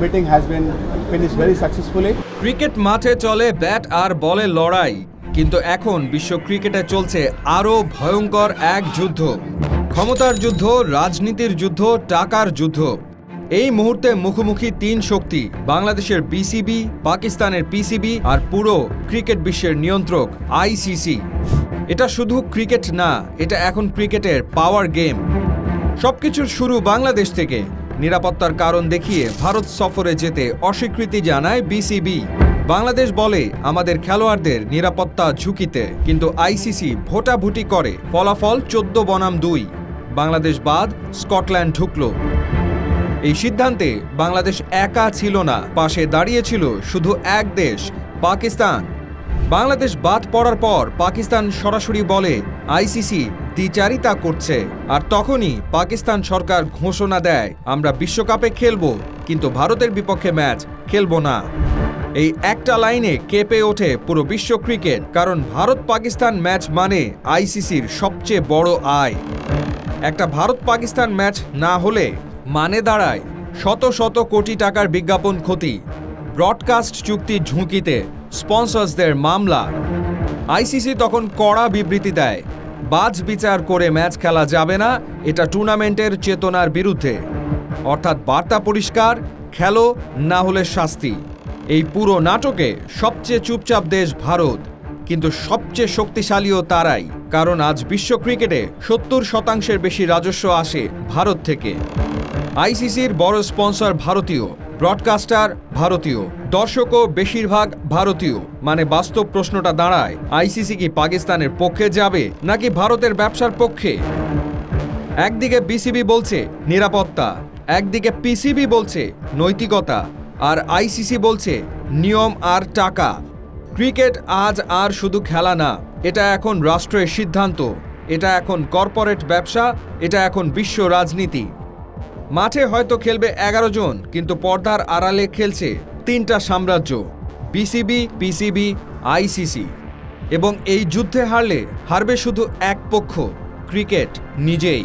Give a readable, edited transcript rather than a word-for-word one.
meeting has been finished very successfully. Cricket মাঠে চলে bat আর বলের লড়াই, কিন্তু এখন বিশ্ব ক্রিকেটে চলছে আরও ভয়ঙ্কর এক যুদ্ধ। ক্ষমতার যুদ্ধ, রাজনীতির যুদ্ধ, টাকার যুদ্ধ। এই মুহূর্তে মুখোমুখি তিন শক্তি: বাংলাদেশের বিসিবি, পাকিস্তানের পিসিবি আর পুরো ক্রিকেট বিশ্বের নিয়ন্ত্রক আইসিসি। এটা শুধু ক্রিকেট না, এটা এখন ক্রিকেটের পাওয়ার গেম। সবকিছুর শুরু বাংলাদেশ থেকে। নিরাপত্তার কারণ দেখিয়ে ভারত সফরে যেতে অস্বীকৃতি জানায় বিসিবি। বাংলাদেশ বলে আমাদের খেলোয়াড়দের নিরাপত্তা ঝুঁকিতে, কিন্তু আইসিসি ভোটাভুটি করে। ফলাফল 14 বনাম 2। বাংলাদেশ বাদ, স্কটল্যান্ড ঢুকল। এই সিদ্ধান্তে বাংলাদেশ একা ছিল না, পাশে দাঁড়িয়েছিল শুধু এক দেশ, পাকিস্তান। বাংলাদেশ বাদ পড়ার পর পাকিস্তান সরাসরি বলে আইসিসি দ্বিচারিতা করছে। আর তখনই পাকিস্তান সরকার ঘোষণা দেয়, আমরা বিশ্বকাপে খেলব, কিন্তু ভারতের বিপক্ষে ম্যাচ খেলব না। এই একটা লাইনে কেঁপে ওঠে পুরো বিশ্ব ক্রিকেট, কারণ ভারত পাকিস্তান ম্যাচ মানে আইসিসির সবচেয়ে বড় আয়। একটা ভারত পাকিস্তান ম্যাচ না হলে মানে দাঁড়ায় শত শত কোটি টাকার বিজ্ঞাপন ক্ষতি, ব্রডকাস্ট চুক্তি ঝুঁকিতে, স্পন্সরসদের মামলা। আইসিসি তখন কড়া বিবৃতি দেয়, বাজ বিচার করে ম্যাচ খেলা যাবে না, এটা টুর্নামেন্টের চেতনার বিরুদ্ধে। অর্থাৎ বার্তা পরিষ্কার, খেলো, না হলে শাস্তি। এই পুরো নাটকে সবচেয়ে চুপচাপ দেশ ভারত, কিন্তু সবচেয়ে শক্তিশালীও তারাই, কারণ আজ বিশ্ব ক্রিকেটে 70% বেশি রাজস্ব আসে ভারত থেকে। আইসিসির বড় স্পন্সর ভারতীয়, ব্রডকাস্টার ভারতীয়, দর্শকও বেশিরভাগ ভারতীয়। মানে বাস্তব প্রশ্নটা দাঁড়ায়, আইসিসি কি পাকিস্তানের পক্ষে যাবে নাকি ভারতের ব্যবসার পক্ষে? একদিকে বিসিবি বলছে নিরাপত্তা, একদিকে পিসিবি বলছে নৈতিকতা, আর আইসিসি বলছে নিয়ম আর টাকা। ক্রিকেট আজ আর শুধু খেলা না, এটা এখন রাষ্ট্রের সিদ্ধান্ত, এটা এখন কর্পোরেট ব্যবসা, এটা এখন বিশ্ব রাজনীতি। মাঠে হয়তো খেলবে 11 জন, কিন্তু পর্দার আড়ালে খেলছে 3টা সাম্রাজ্য: বিসিবি, পিসিবি, আইসিসি। এবং এই যুদ্ধে হারলে হারবে শুধু এক পক্ষ, ক্রিকেট নিজেই।